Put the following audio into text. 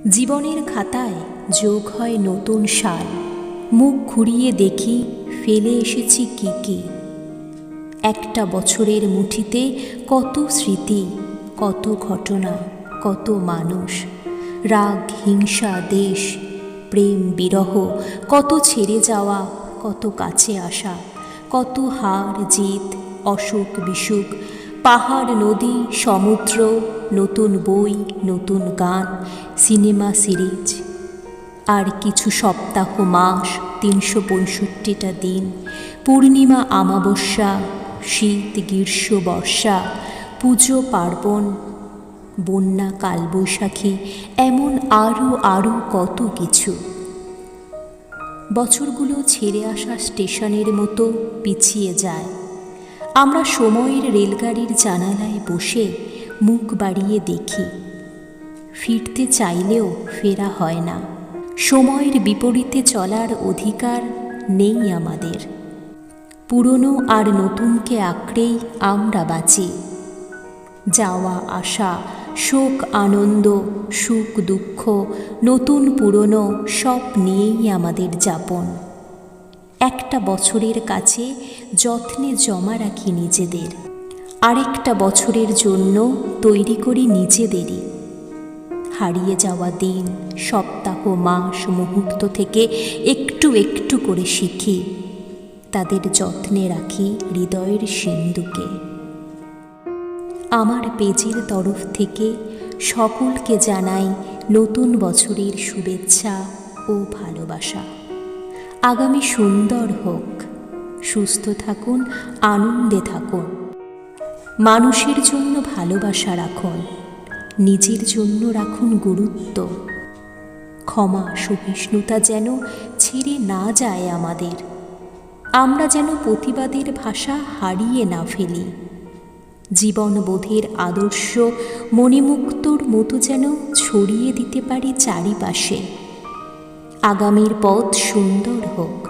জীবনের খাতায় যোগ হয় নতুন সাল। মুখ ঘুরিয়ে দেখি ফেলে এসেছি কি কি। একটা বছরের মুঠিতে কত স্মৃতি, কত ঘটনা, কত মানুষ, রাগ হিংসা দেশ, প্রেম বিরহ, কত ছেড়ে যাওয়া, কত কাছে আসা, কত হার জিত, অসুখ বিসুখ, পাহাড় নদী সমুদ্র, নতুন বই, নতুন গান, সিনেমা সিরিজ। আর কিছু সপ্তাহ মাস, ৩৬৫টা দিন, পূর্ণিমা আমাবস্যা, শীত গ্রীষ্ম বর্ষা, পুজো পার্বণ, বন্যা কালবৈশাখী, এমন আরও আরও কত কিছু। বছরগুলো ছেড়ে আসা স্টেশনের মতো পিছিয়ে যায়। আমরা সময়ের রেলগাড়ির জানালায় বসে মুখ বাড়িয়ে দেখি। ফিরতে চাইলেও ফেরা হয় না। সময়ের বিপরীতে চলার অধিকার নেই আমাদের। পুরনো আর নতুনকে আঁকড়েই আমরা বাঁচি। যাওয়া আসা, শোক আনন্দ, সুখ দুঃখ, নতুন পুরনো সব নিয়েই আমাদের যাপন। একটা বছরের কাছে যত্নে জমা রাখি নিজেদের, আরেকটা বছরের জন্য তৈরি করি নিজেদেরই। হারিয়ে যাওয়া দিন, সপ্তাহ, মাস, মুহূর্ত থেকে একটু একটু করে শিখি, তাদের যত্নে রাখি হৃদয়ের সিন্ধুকে। আমার পেজের তরফ থেকে সকলকে জানাই নতুন বছরের শুভেচ্ছা ও ভালোবাসা। আগামী সুন্দর হোক। সুস্থ থাকুন, আনন্দে থাকুন। মানুষের জন্য ভালোবাসা রাখুন, নিজের জন্য রাখুন গুরুত্ব। ক্ষমা সহিষ্ণুতা যেন ছেড়ে না যায় আমাদের। আমরা যেন প্রতিবাদের ভাষা হারিয়ে না ফেলি। জীবনবোধের আদর্শ মণিমুক্তোর মতো যেন ছড়িয়ে দিতে পারি চারিপাশে। আগামীর পথ সুন্দর হোক।